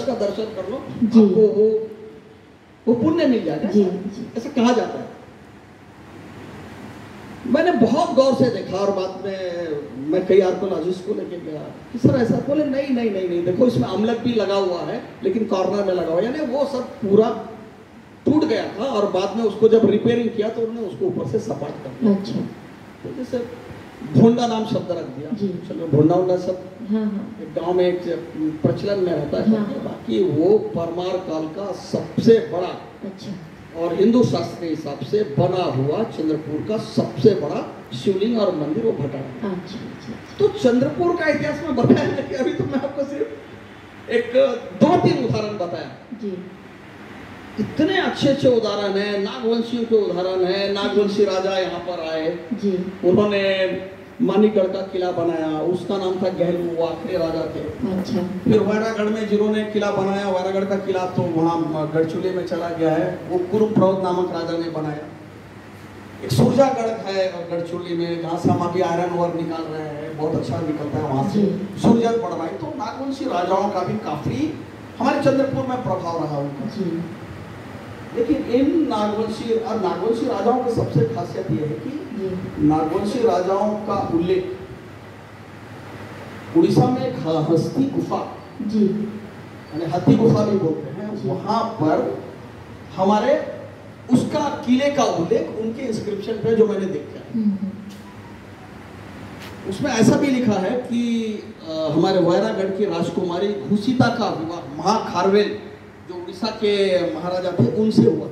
का दर्शन कर लो, आपको वो पुण्य मिल जाएगा, ऐसा कहा जाता है। मैंने बहुत गौर से देखा और बाद में मैं कई आर्कोलॉजिस्ट को लेके गया कि सर ऐसा, बोले नहीं देखो इसमें अमलक भी लगा हुआ है लेकिन कॉर्नर में लगा हुआ है, यानी वो सब पूरा टूट गया था और बाद में उसको जब रिपेयरिंग किया तो उन्होंने उसको ऊपर से सपाट कर दिया। अच्छा। तो जैसे भोंडा नाम शब्द रख दिया, चलो भोंडा सब गांव में एक प्रचलन में रहता है। बाकी वो परमार काल का सबसे बड़ा और हिंदू शास्त्र के हिसाब से बना हुआ चंद्रपुर का सबसे बड़ा शिवलिंग और मंदिर वो भटाड़ा। तो चंद्रपुर का इतिहास में बताया कि अभी तो मैं आपको सिर्फ एक 2-3 उदाहरण बताया। इतने अच्छे उदाहरण है, नागवंशियों के उदाहरण है। नागवंशी राजा यहाँ पर आए, उन्होंने मानिकगढ़ का किला बनाया, उसका नाम था गहलू, वो आखिरी राजा थे। अच्छा। फिर वैरागढ़ में जिन्होंने किला बनाया, वैरागढ़ का किला तो वहाँ गढ़चुली में चला गया है, वो कुरुप्रौद नामक राजा ने बनाया। एक सुरजागढ़ है गढ़चुली में, जहाँ से हम अभी आयरन ओर निकाल रहे हैं, बहुत अच्छा निकलता है वहाँ से, सूरजत बढ़ रहा है। तो नागवंशी राजाओं का भी काफी हमारे चंद्रपुर में प्रभाव रहा उनका। लेकिन इन नागवंशी राजाओं की सबसे खासियत यह है कि नागवंशी राजाओं का उल्लेख उड़ीसा में एक हस्ती गुफा, यानी हाथी गुफा भी बोलते हैं, वहां पर हमारे उसका किले का उल्लेख उनके इंस्क्रिप्शन पे जो मैंने देखा है, उसमें ऐसा भी लिखा है कि हमारे वैरागढ़ की राजकुमारी घुसीता का विवाह महाखारवेल जो उड़ीसा के महाराजा थे उनसे हुआ,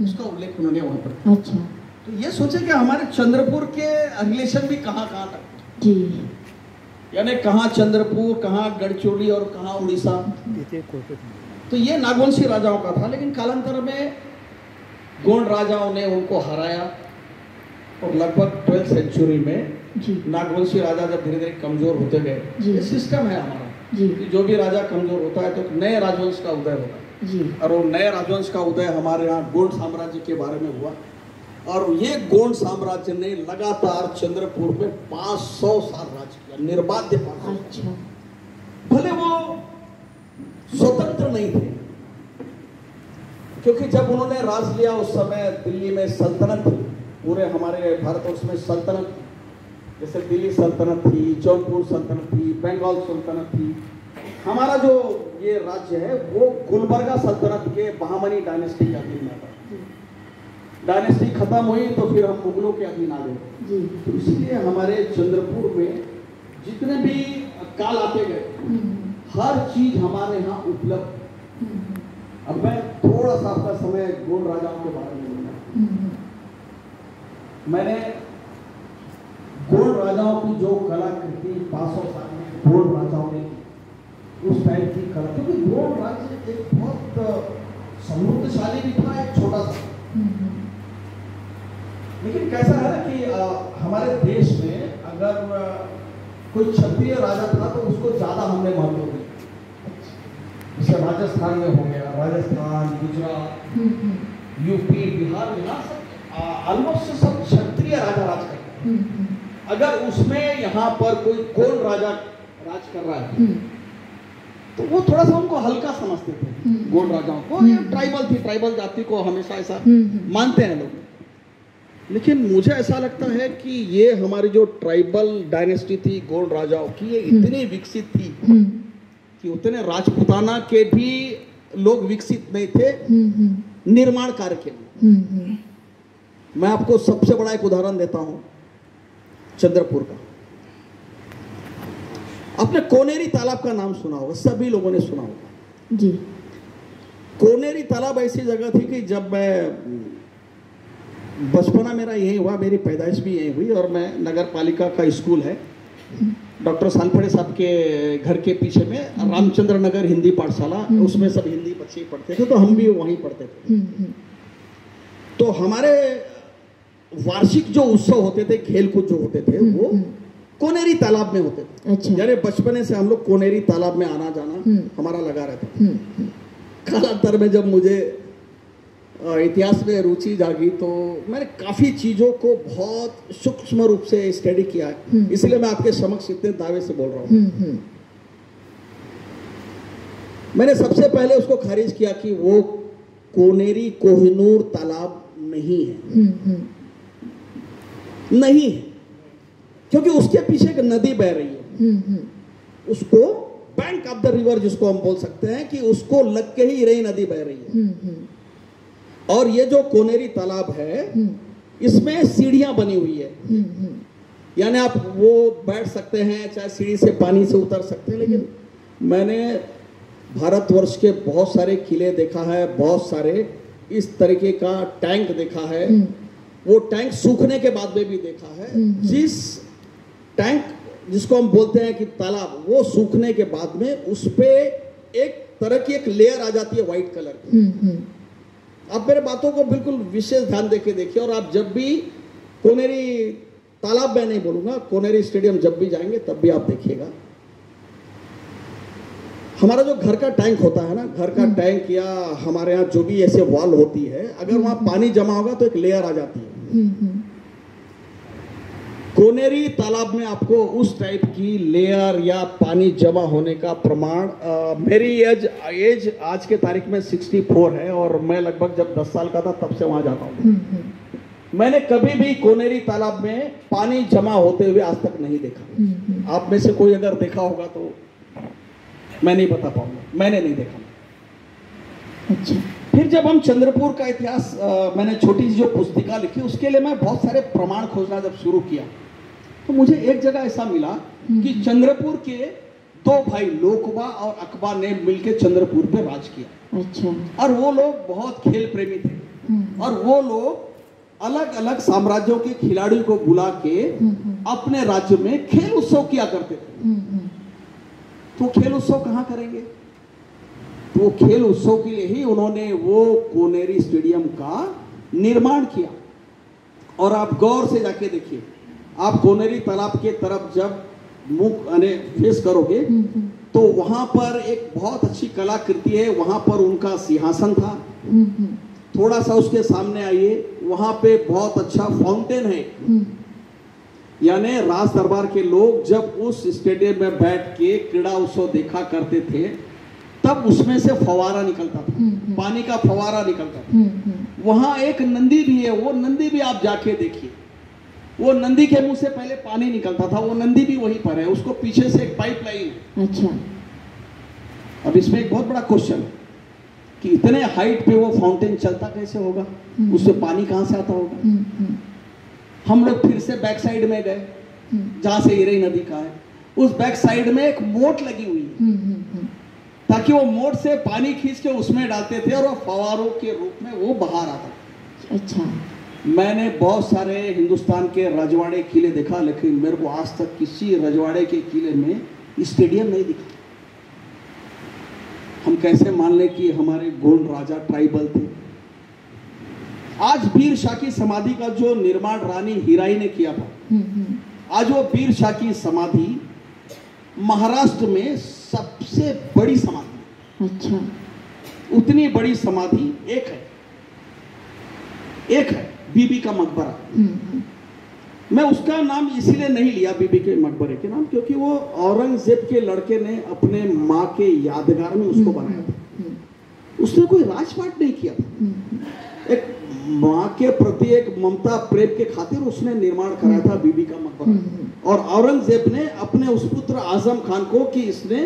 उसका उल्लेख उन्होंने वहां पर। अच्छा। तो ये सोचे कि हमारे चंद्रपुर के रिलेशन भी कहाँ तक जी, यानी कहाँ चंद्रपुर, कहाँ गढ़चिरौली और कहाँ उड़ीसा। तो ये नागवंशी राजाओं का था, लेकिन कालांतर में गोंड राजाओं ने उनको हराया और लगभग 12th सेंचुरी में नागवंशी राजा जब धीरे धीरे कमजोर होते गए, ये सिस्टम है हमारा कि जो भी राजा कमजोर होता है तो नए राजवंश का उदय होता है, और वो नए राजवंश का उदय हमारे यहाँ गोंड साम्राज्य के बारे में हुआ। और ये गोंड साम्राज्य ने लगातार चंद्रपुर में 500 साल राज किया, निर्बाध्य 500 साल। भले वो स्वतंत्र नहीं थे, क्योंकि जब उन्होंने राज लिया उस समय दिल्ली में सल्तनत थी, पूरे हमारे भारतवर्ष में सल्तनत थी, जैसे दिल्ली सल्तनत थी, जौनपुर सल्तनत थी, बंगाल सल्तनत थी। हमारा जो ये राज्य है वो गुलबर्गा सल्तनत के बहामनी डायनेस्टी के अधीन में था। डायनेस्टी खत्म हुई तो फिर हम मुगलों के अधीन आ गए। तो इसलिए हमारे चंद्रपुर में जितने भी काल आते गए, हर चीज हमारे यहाँ उपलब्ध। अब मैं थोड़ा सा आपका समय गोंड राजाओं के बारे में बोलूंगा। मैंने गोंड राजाओं की जो कलाकृति 500 साल में गोंड राजाओं ने उस टाइम की कला, क्योंकि गोंड राज्य एक बहुत समृद्धशाली भी था, एक छोटा सा। लेकिन कैसा है ना कि हमारे देश में अगर कोई क्षत्रिय राजा था तो उसको ज्यादा हमने महत्व दिया। जैसे राजस्थान में हो गया, राजस्थान, गुजरात, यूपी, बिहार, यहाँ सब ऑलमोस्ट सब क्षत्रिय राजा राज करते हैं। अगर उसमें यहाँ पर कोई गोंड राजा राज कर रहा है तो वो थोड़ा सा उनको हल्का समझते थे, गोंड राजाओं को। ये ट्राइबल थी, ट्राइबल जाति को हमेशा ऐसा मानते हैं लोग। लेकिन मुझे ऐसा लगता है कि ये हमारी जो ट्राइबल डायनेस्टी थी गोंड राजाओं की, ये इतनी विकसित थी कि उतने राजपूताना के भी लोग विकसित नहीं थे निर्माण कार्य के लिए। मैं आपको सबसे बड़ा एक उदाहरण देता हूं चंद्रपुर का। आपने कोनेरी तालाब का नाम सुना होगा, सभी लोगों ने सुना होगा जी। कोनेरी तालाब ऐसी जगह थी कि जब मैं बचपना मेरा यही हुआ, मेरी पैदाइश भी यही हुई, और मैं नगर पालिका का स्कूल है डॉक्टर सालफड़े साहब के घर के पीछे में रामचंद्र नगर हिंदी पाठशाला, उसमें सब हिंदी बच्चे पढ़ते थे, तो हम भी वहीं पढ़ते थे। तो हमारे वार्षिक जो उत्सव होते थे, खेल कूद जो होते थे, वो कोनेरी तालाब में होते थे। अच्छा। यानी बचपने से हम लोग कोनेरी तालाब में आना जाना हमारा लगा रहता। कालांतर में जब मुझे इतिहास में रुचि जागी तो मैंने काफी चीजों को बहुत सूक्ष्म रूप से स्टडी किया है, इसलिए मैं आपके समक्ष इतने दावे से बोल रहा हूँ। मैंने सबसे पहले उसको खारिज किया कि वो कोनेरी कोहिनूर तालाब नहीं है। नहीं है, क्योंकि उसके पीछे एक नदी बह रही है। उसको बैंक ऑफ द रिवर जिसको हम बोल सकते हैं कि उसको लग के ही इरई नदी बह रही है। और ये जो कोनेरी तालाब है इसमें सीढ़ियां बनी हुई है, यानी आप वो बैठ सकते हैं, चाहे सीढ़ी से पानी से उतर सकते हैं। लेकिन मैंने भारतवर्ष के बहुत सारे किले देखा है, बहुत सारे इस तरीके का टैंक देखा है, वो टैंक सूखने के बाद में भी देखा है। जिस टैंक जिसको हम बोलते हैं कि तालाब, वो सूखने के बाद में उस पे एक तरह की एक लेयर आ जाती है व्हाइट कलर की। आप मेरे बातों को बिल्कुल विशेष ध्यान देके देखिए, और आप जब भी कोनेरी तालाब में नहीं बोलूंगा, कोनेरी स्टेडियम जब भी जाएंगे तब भी आप देखिएगा। हमारा जो घर का टैंक होता है ना, घर का टैंक या हमारे यहाँ जो भी ऐसे वॉल होती है, अगर वहां पानी जमा होगा तो एक लेयर आ जाती है। कोनेरी तालाब में आपको उस टाइप की लेयर या पानी जमा होने का प्रमाण, मेरी एज आज के तारीख में 64 है, और मैं लगभग जब 10 साल का था तब से वहां जाता हूँ। मैंने कभी भी कोनेरी तालाब में पानी जमा होते हुए आज तक नहीं देखा। आप में से कोई अगर देखा होगा तो मैं नहीं बता पाऊंगा, मैंने नहीं देखा। अच्छा। फिर जब हम चंद्रपुर का इतिहास, मैंने छोटी सी जो पुस्तिका लिखी, उसके लिए मैं बहुत सारे प्रमाण खोजना जब शुरू किया तो मुझे एक जगह ऐसा मिला कि चंद्रपुर के 2 भाई लोकबा और अकबा ने मिलकर चंद्रपुर पे राज किया। अच्छा। और वो लोग बहुत खेल प्रेमी थे, और वो लोग अलग अलग साम्राज्यों के खिलाड़ियों को बुला के अपने राज्य में खेल उत्सव किया करते थे। तो खेल उत्सव कहां करेंगे? तो खेल उत्सव के लिए ही उन्होंने वो कोनेरी स्टेडियम का निर्माण किया। और आप गौर से जाके देखिए, आप कोनेरी तालाब के तरफ जब मुख फेस करोगे तो वहां पर एक बहुत अच्छी कलाकृति है, वहां पर उनका सिंहासन था। थोड़ा सा उसके सामने आइए, वहां पे बहुत अच्छा फाउंटेन है, यानी राज दरबार के लोग जब उस स्टेडियम में बैठ के क्रीड़ा उत्सव देखा करते थे तब उसमें से फवारा निकलता था, पानी का फवारा निकलता था। वहां एक नंदी भी है, वो नंदी भी आप जाके देखिए, वो नंदी के मुंह से पहले पानी निकलता था, वो नंदी भी वहीं पर है, उसको पीछे से एक पाइप लाइन है। अच्छा। अब इसमें एक बहुत बड़ा क्वेश्चन है कि इतने हाइट पे वो फाउंटेन चलता कैसे होगा, उससे पानी कहां से आता होगा। हम लोग फिर से बैक साइड में गए जहां से इरई नदी का है, उस बैक साइड में एक मोट लगी हुई है, ताकि वो मोट से पानी खींच के उसमें डालते थे और वो फवारों के रूप में वो बाहर आता। अच्छा। मैंने बहुत सारे हिंदुस्तान के रजवाड़े किले देखा, लेकिन मेरे को आज तक किसी रजवाड़े के किले में स्टेडियम नहीं दिखा। हम कैसे मान लें कि हमारे गोंड राजा ट्राइबल थे। आज वीर शाह की समाधि का जो निर्माण रानी हीराई ने किया था, आज वो वीर शाह की समाधि महाराष्ट्र में सबसे बड़ी समाधि। अच्छा। उतनी बड़ी समाधि एक है बीबी का मकबरा। मैं उसका नाम इसीलिए नहीं लिया बीबी के मकबरे के नाम, क्योंकि वो औरंगजेब के लड़के ने अपने माँ के यादगार में उसको बनाया था। उसने कोई राजपाट नहीं किया था, एक माँ के प्रति एक ममता प्रेम के खातिर उसने निर्माण कराया था बीबी का मकबरा। और औरंगजेब ने अपने उस पुत्र आजम खान को कि इसने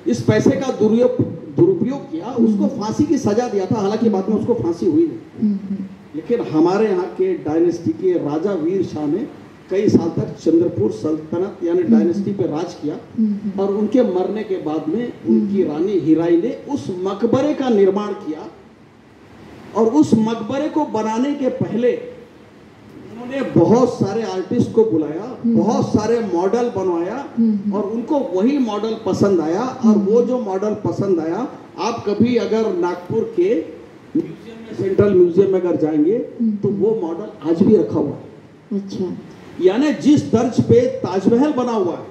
इस पैसे का दुरुपयोग किया, उसको फांसी की सजा दिया था। हालांकि बाद में उसको फांसी हुई नहीं, लेकिन हमारे यहाँ के डायनेस्टी के राजा वीर शाह ने कई साल तक चंद्रपुर सल्तनत यानी डायनेस्टी पे राज किया, और उनके मरने के बाद में उनकी रानी हीराई ने उस मकबरे का निर्माण किया। और उस मकबरे को बनाने के पहले उन्होंने बहुत सारे आर्टिस्ट को बुलाया, बहुत सारे मॉडल बनवाया, और उनको वही मॉडल पसंद आया। और वो जो मॉडल पसंद आया, आप कभी अगर नागपुर के म्यूजियम में, सेंट्रल म्यूजियम में अगर जाएंगे तो वो मॉडल आज भी रखा हुआ है। अच्छा। यानी जिस तर्ज पे ताजमहल बना हुआ है,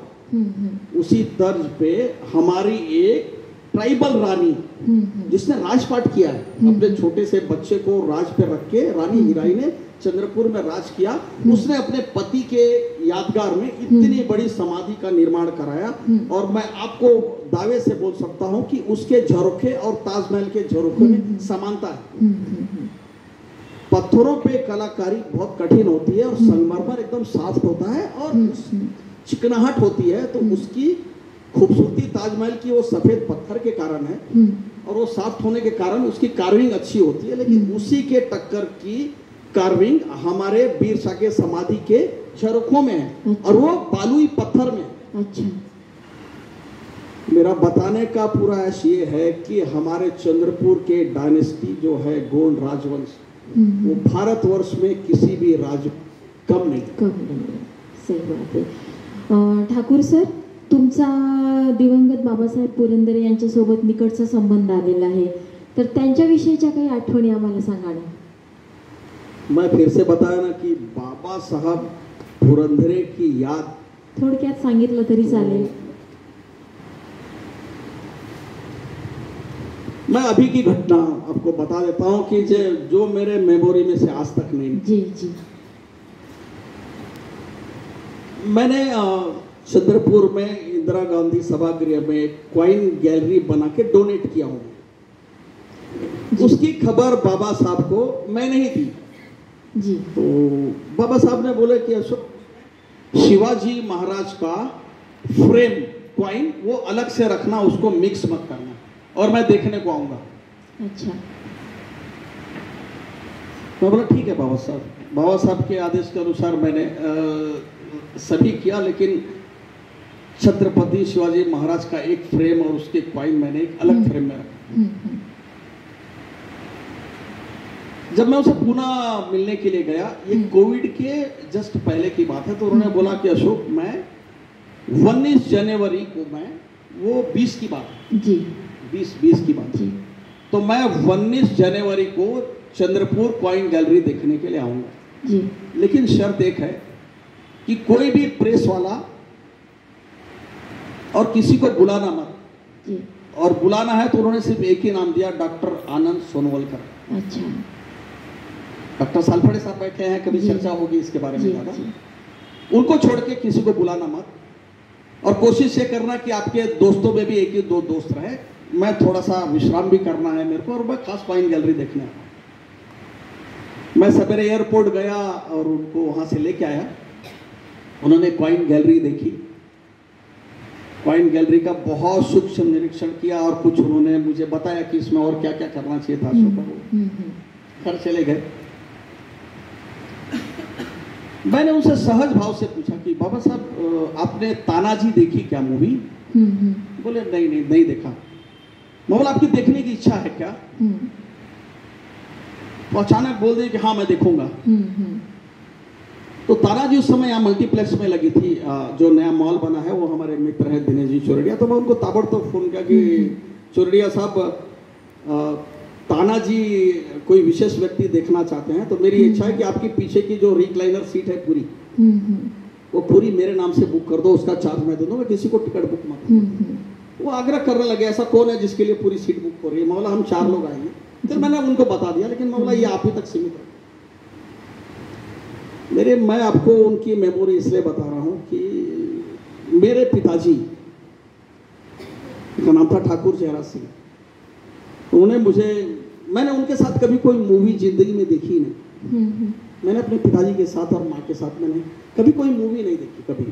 उसी तर्ज पे हमारी एक ट्राइबल रानी जिसने राजपाट किया है, अपने छोटे से बच्चे को राज पे रख के रानी हीराई ने चंद्रपुर में राज किया। उसने अपने पति के यादगार में इतनी बड़ी समाधि का निर्माण कराया, और मैं आपको दावे से बोल सकता हूं कि उसके झरोखे और ताजमहल के झरोखे में समानता है। पत्थरों पे कलाकारी बहुत कठिन होती है और संगमरमर एकदम सॉफ्ट होता है और चिकनाहट होती है, तो उसकी खूबसूरती ताजमहल की वो सफेद पत्थर के कारण है और वो सॉफ्ट होने के कारण उसकी कार्विंग अच्छी होती है। लेकिन उसी के टक्कर की कार्विंग हमारे वीर शाह के समाधि के झरोखों में है और वो बालुई पत्थर में। अच्छा, मेरा बताने का पूरा ऐसा ये है कि हमारे चंद्रपुर के डायनेस्टी जो है गोंड राजवंश, वो भारतवर्ष में किसी भी राज कम नहीं। सही बात आहे। ठाकूर सर, तुमचा दिवंगत बाबासाहेब पुरंदरे यांच्यासोबत निकटचा संबंध आलेला आहे, तर त्यांच्याविषयीच्या काही आठवणी आम्हाला सांगा ना। मैं फिर से बताया ना कि बाबा साहब पुरंदरे की याद थोडक्यात सांगितलं तरी चालेल। मैं अभी की घटना आपको बता देता हूं कि जो मेरे मेमोरी में से आज तक नहीं। जी जी। मैंने चंद्रपुर में इंदिरा गांधी सभागृह में क्वाइन गैलरी बना के डोनेट किया हूं। उसकी खबर बाबा साहब को मैं नहीं दी जी। तो बाबा साहब ने बोले कि अशोक, शिवाजी महाराज का फ्रेम क्वाइन वो अलग से रखना, उसको मिक्स मत करना, और मैं देखने को आऊंगा। अच्छा। मैं बोला ठीक है बाबा साहब। बाबा साहब के आदेश के अनुसार मैंने सभी किया, लेकिन छत्रपति शिवाजी महाराज का एक फ्रेम और उसके क्वाइन मैंने एक अलग फ्रेम में रखा। जब मैं उसे पुणे मिलने के लिए गया, ये कोविड के जस्ट पहले की बात है, तो उन्होंने बोला कि अशोक, मैं 19 जनवरी को, मैं वो 20 की बात जी, 20 की बात जी, तो मैं 19 जनवरी को चंद्रपुर क्वाइन गैलरी देखने के लिए आऊंगा जी। लेकिन शर्त एक है कि कोई भी प्रेस वाला और किसी को बुलाना मत जी। और बुलाना है तो उन्होंने सिर्फ एक ही नाम दिया, डॉक्टर आनंद सोनवलकर। अच्छा। डॉक्टर सालफड़े साहब बैठे हैं, कभी चर्चा होगी इसके बारे में ज़्यादा। उनको छोड़ के किसी को बुलाना मत, और कोशिश ये करना कि आपके दोस्तों में भी एक ही दो दोस्त रहे। मैं थोड़ा सा विश्राम भी करना है मेरे को, और मैं खास क्वाइन गैलरी देखने आया। मैं सवेरे एयरपोर्ट गया और उनको वहाँ से लेके आया। उन्होंने क्वाइन गैलरी देखी, क्वाइन गैलरी का बहुत सूक्ष्म निरीक्षण किया और कुछ उन्होंने मुझे बताया कि इसमें और क्या क्या करना चाहिए था। घर चले गए। मैंने उनसे सहज भाव से पूछा कि बाबा साहब, आपने तानाजी देखी क्या मूवी? बोले नहीं देखा। मैं बोला आपकी देखने की इच्छा है क्या? तो अचानक बोल दिए कि हाँ मैं देखूंगा। तो तानाजी उस समय यहाँ मल्टीप्लेक्स में लगी थी, जो नया मॉल बना है, वो हमारे मित्र है दिनेश जी चोरडिया। तो मैं उनको ताबड़तोड़ फोन किया कि चोरडिया साहब, तानाजी कोई विशेष व्यक्ति देखना चाहते हैं, तो मेरी इच्छा है कि आपकी पीछे की जो रिक्लाइनर सीट है पूरी, वो पूरी मेरे नाम से बुक कर दो, उसका चार्ज मैं दे दूंगा, किसी को टिकट बुक मत। वो आग्रह करने लगे, ऐसा कौन है जिसके लिए पूरी सीट बुक हो रही है? मौला हम 4 लोग आएंगे। फिर मैंने उनको बता दिया, लेकिन मौला ये आप ही तक सीमित है। मैं आपको उनकी मेमोरी इसलिए बता रहा हूं कि मेरे पिताजी का नाम था ठाकुर जयराज सिंह। मैंने उनके साथ कभी कोई मूवी जिंदगी में देखी नहीं। मैंने अपने पिताजी के साथ और माँ के साथ मैंने कभी कोई मूवी नहीं देखी। कभी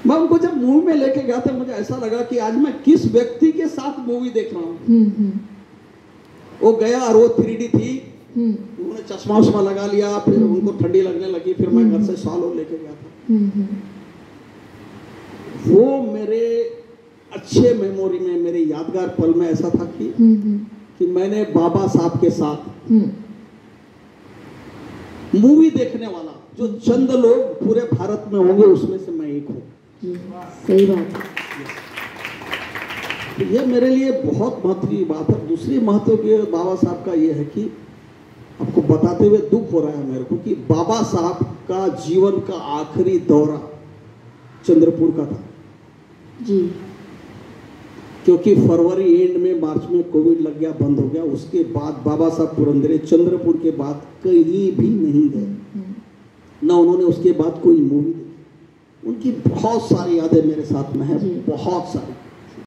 मैं उनको जब मूवी में लेके गया था, मुझे ऐसा लगा कि आज मैं किस व्यक्ति के साथ मूवी देख रहा हूँ। वो गया और वो 3D थी, उन्होंने चश्मा उश्मा लगा लिया, फिर उनको ठंडी लगने लगी, फिर मैं घर से शॉल लेके गया था। वो मेरे अच्छे मेमोरी में, मेरे यादगार पल में ऐसा था कि मैंने बाबा साहब के साथ मूवी देखने वाला जो चंद लोग पूरे भारत में होंगे, उसमें से मैं एक हूँ। सही बात। तो ये मेरे लिए बहुत महत्व की बात है। दूसरी महत्व की बाबा साहब का ये है कि आपको बताते हुए दुख हो रहा है मेरे को कि बाबा साहब का जीवन का आखिरी दौरा चंद्रपुर का था जी। क्योंकि फरवरी एंड में मार्च में कोविड लग गया, बंद हो गया। उसके बाद बाबा साहब पुरंदरे चंद्रपुर के बाद कहीं भी नहीं गए, ना उन्होंने उसके बाद कोई मूवी देखी। उनकी बहुत सारी यादें मेरे साथ में है, बहुत सारी।